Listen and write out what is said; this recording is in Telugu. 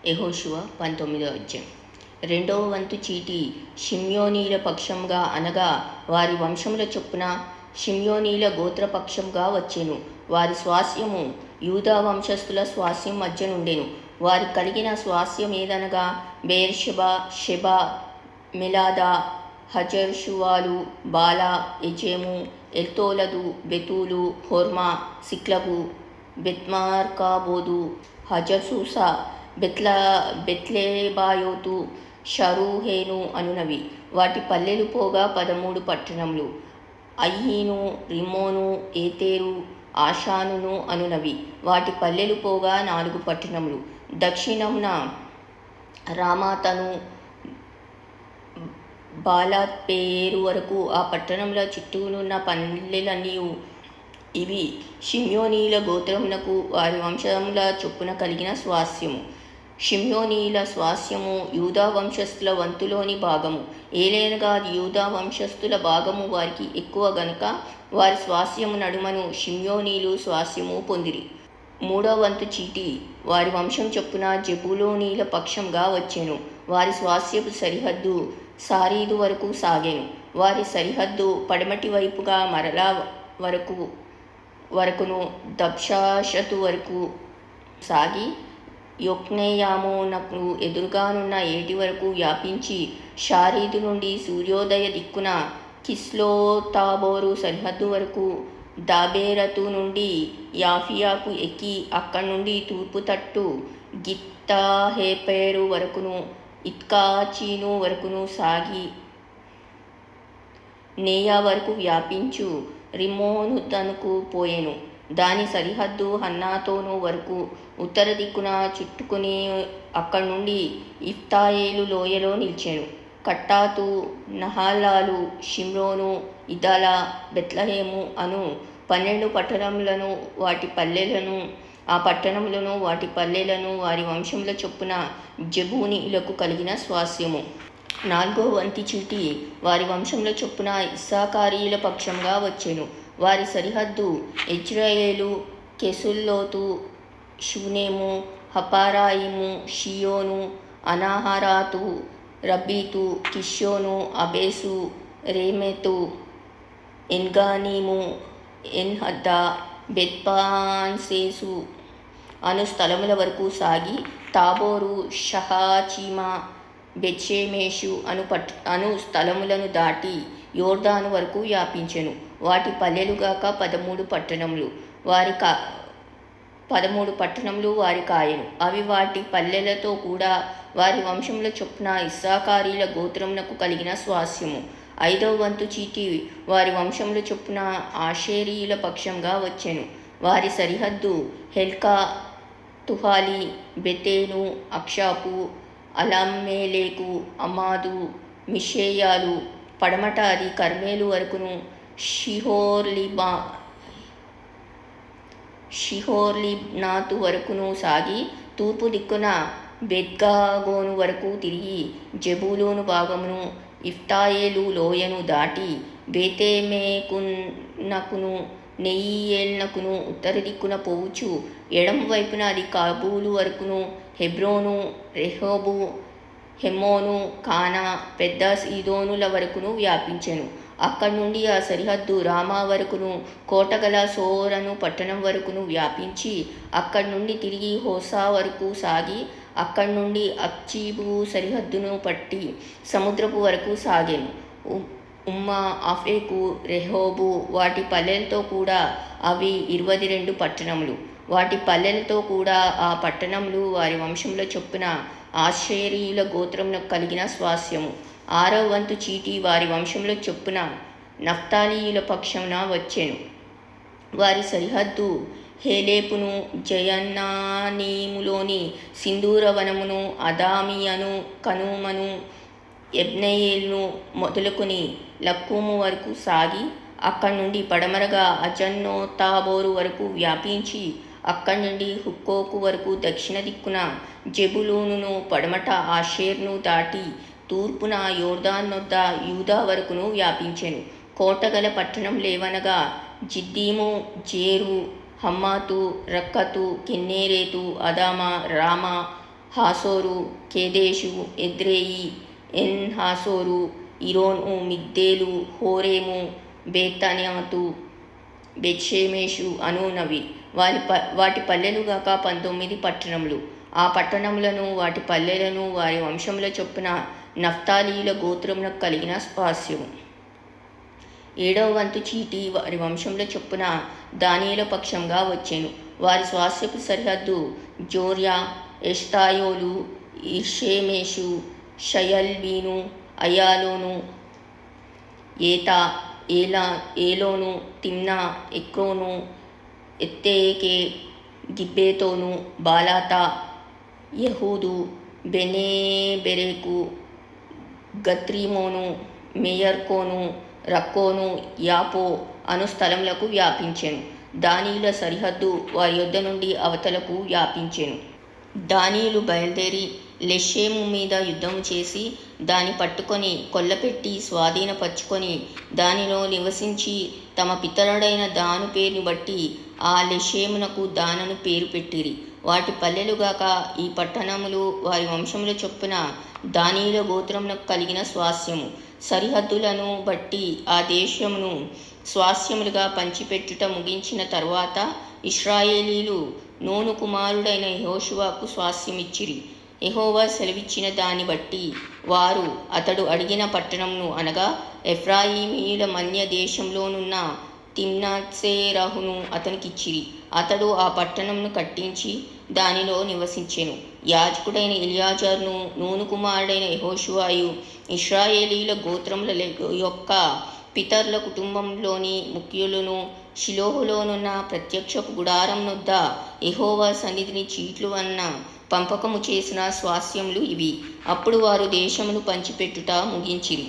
యెహోషువ 19వ అధ్యాయం. రెండవ వంతు చీటి షిమ్యోనీల పక్షంగా అనగా వారి వంశముల చొప్పున షిమ్యోనీల గోత్రపక్షంగా వచ్చెను. వారి స్వాస్యము యూదా వంశస్థుల స్వాస్యం మధ్య నుండెను. వారి కలిగిన స్వాస్యమేదనగా బెయేర్షెబా, షెబా, మెలాదా, హజర్షువాలు, బాలా, ఎజెము, ఎల్తోలదు, బెతూలు, హోర్మా, సిక్లగు, బెత్మార్కాబోదు, హజసూసా, బెత్లెబాయోతు, షరూహేను అనునవి. వాటి పల్లెలు పోగా 13 పట్టణములు. అయ్యీను, రిమ్మోను, ఏతేరు, ఆషానును అనునవి. వాటి పల్లెలు పోగా 4 పట్టణములు. దక్షిణమున రామాతను బాలాత్పేరు వరకు ఆ పట్టణముల చుట్టూనున్న పల్లెలన్నీయు. ఇవి షిమ్యోనీల గోత్రమునకు వారి వంశముల చొప్పున కలిగిన స్వాస్యము. షిమ్యోనీల స్వాస్యము యూదా వంశస్థుల వంతులోని భాగము. ఏలైనగా యూదా వంశస్థుల భాగము వారికి ఎక్కువ గనుక వారి స్వాస్యము నడుమను షిమ్యోనీలు స్వాస్యము పొందిరి. మూడవ వంతు చీటి వారి వంశం చొప్పున జెబూలూనీల పక్షంగా వచ్చెను. వారి స్వాస్యపు సరిహద్దు సారీదు వరకు సాగెను. వారి సరిహద్దు పడమటి వైపుగా మరలా వరకును దబ్షాషతు వరకు సాగి యొక్నెయామునకు ఎదురుగానున్న ఏటి వరకు వ్యాపించి షారీదు నుండి సూర్యోదయ దిక్కున కిస్లోతాబోరు సరిహద్దు వరకు దాబేరతు నుండి యాఫియాకు ఎక్కి అక్కడి నుండి తూర్పు తట్టు గిత్తాహేపెరు వరకును ఇత్కాచీను వరకును సాగి నేయా వరకు వ్యాపించు రిమ్మోనుతనుకు పోయెను. దాని సరిహద్దు హన్నాతోను వరకు ఉత్తర దిక్కున చుట్టుకుని అక్కడి నుండి ఇఫ్తాయేలు లోయలో నిలిచెను. కట్టాతు, నహలాలు, షిమ్రోను, ఇదాలా, బెత్లెహేము అను 12 పట్టణములను వాటి పల్లెలను, ఆ పట్టణములను వాటి పల్లెలను వారి వంశముల చొప్పున జెబూనీయులకు కలిగిన స్వాస్యము. నాలుగో వంతి చీటి వారి వంశముల చొప్పున ఇస్సాకారీయుల పక్షంగా వచ్చెను. వారి సరిహద్దు యెజ్రెయేలు, కెసుల్లోతు, షూనేము, హపారాయిము, షియోను, అనాహరాతు, రబ్బీతు, కిష్యోను, అబేసు, రేమెతు, ఎన్గానీము, ఎన్హద్దా, బెత్పాన్సేసు అను స్థలముల వరకు సాగి తాబోరు, షహాచీమా, బెత్షెమెషు అను స్థలములను దాటి యోర్దాను వరకు వ్యాపించెను. వాటి పల్లెలుగాక 13 పట్టణములు. 13 పట్టణములు వారి కాయను. అవి వాటి పల్లెలతో కూడా వారి వంశముల చొప్పున ఇస్సాకారీల గోత్రమునకు కలిగిన స్వాస్యము. ఐదవ వంతు చీటి వారి వంశముల చొప్పున ఆషేరీయుల పక్షంగా వచ్చెను. వారి సరిహద్దు హెల్కా, తుహాలి, బెతేను, అక్షాపు, అలమ్మేలేకు, అమాదు, మిషేయాలు. పడమట అది కర్మేలు వరకును షిహోర్లిబ్నాతు వరకును సాగి తూర్పు దిక్కున బెత్గాగోను వరకు తిరిగి జెబూలూను భాగమును ఇఫ్తాయేలు లోయను దాటి బేతేమెకునకును నెయియేల్నకును ఉత్తర దిక్కున పోవచ్చు ఎడమ వైపున అది కాబూలు వరకును హెబ్రోను, రెహోబు, హెమ్మోను, కానా, పెద్ద సీదోనుల వరకును వ్యాపించెను. అక్కడి నుండి ఆ సరిహద్దు రామా వరకును కోటగల సోరను పట్టణం వరకును వ్యాపించి అక్కడి నుండి తిరిగి హోసా వరకు సాగి అక్కడి నుండి అక్చీబు సరిహద్దును పట్టి సముద్రపు వరకు సాగెను. ఉమ్మా, అఫేకు, రెహోబు వాటి పల్లెలతో కూడా అవి 22 పట్టణములు. వాటి పల్లెలతో కూడా ఆ పట్టణములు వారి వంశముల చొప్పున ఆషేరీయుల గోత్రమునకు కలిగిన స్వాస్యము. ఆరవ వంతు చీటి వారి వంశముల చొప్పున నఫ్తాలీయుల పక్షమున వచ్చెను. వారి సరిహద్దు హేలెపును, జయన్నానీములోని సింధూరవనమును, అదామియను, కనూమను, ఎబ్నెయేలును మొదలుకొని లక్కూము వరకు సాగి అక్కడి నుండి పడమరగా అజన్నోతాబోరు వరకు వ్యాపించి అక్కడి నుండి హుక్కోకు వరకు దక్షిణ దిక్కున జెబులూనును పడమట ఆషేర్ను దాటి తూర్పున యోర్దాను నొద్ద యూదా వరకును వ్యాపించెను. కోటగల పట్టణం లేవనగా జిద్దీము, జేరు, హమ్మాతు, రక్కతు, కిన్నెరేతు, అదామా, రామా, హాసోరు, కేదేషు, ఎద్రేయి, ఎన్ హాసోరు, ఇరోను, మిగ్దేలు, హోరేము, బేతన్యాతు, బెత్షెమెషు అనునవి వాటి పల్లెలుగాక 19 పట్టణములు. ఆ పట్టణములను వాటి పల్లెలను వారి వంశముల చొప్పున నఫ్తాలీయుల గోత్రమునకు కలిగిన స్వాస్థ్యము. 7వ వంతు చీటి వారి వంశముల చొప్పున దానియేలు పక్షంగా వచ్చెను. వారి స్వాస్థ్యపు సరిహద్దు జోర్యా, ఎష్తాయోలు, ఇర్షేమెషు, షయల్బీను, అయాలోను, ఏతా, ఏలోను, తిమ్నా, ఎక్రోను, ఎత్తేకే, గిబ్బెతోను, బాలాతా, యహూదు, బెనేబెరెకు, గత్రిమోను, మెయర్కోను, రక్కోను, యాపో అను స్థలములకు వ్యాపించెను. దానియేలు సరిహద్దు వారి యొద్ద నుండి అవతలకు వ్యాపించెను. దానియేలు బయలుదేరి లెషెము మీద యుద్ధము చేసి దాని పట్టుకొని కొల్లపెట్టి స్వాధీనపరచుకొని దానిలో నివసించి తమ పితరుడైన దాను పేరుని బట్టి ఆ లెషెమునకు దానను పేరు పెట్టిరి. వాటి పల్లెలుగాక ఈ పట్టణములు వారి వంశముల చొప్పున దానియేలు గోత్రమునకు కలిగిన స్వాస్థ్యము. సరిహద్దులను బట్టి ఆ దేశమును స్వాస్థ్యములుగా పంచిపెట్టుట ముగించిన తరువాత ఇశ్రాయేలీలు నూను కుమారుడైన యెహోషువకు స్వాస్థ్యమిచ్చిరి. యెహోవా సెలవిచ్చిన దాన్ని బట్టి వారు అతడు అడిగిన పట్టణమును అనగా ఎఫ్రాయిమీయుల మన్య దేశంలోనున్న తిమ్నాత్సేరహును అతనికిచ్చిరి. అతడు ఆ పట్టణమును కట్టించి దానిలో నివసించెను. యాజకుడైన ఎలియాజరును నూను కుమారుడైన యెహోషువయు ఇశ్రాయేలీయుల గోత్రముల యొక్క పితరుల కుటుంబంలోని ముఖ్యులను షిలోహులోనున్న ప్రత్యక్షపు గుడారం నొద్ద యెహోవా సన్నిధిని చీట్లు వలన పంపకము చేసిన స్వాస్థ్యములు ఇవి. అప్పుడు వారు దేశమును పంచిపెట్టుట ముగించిరి.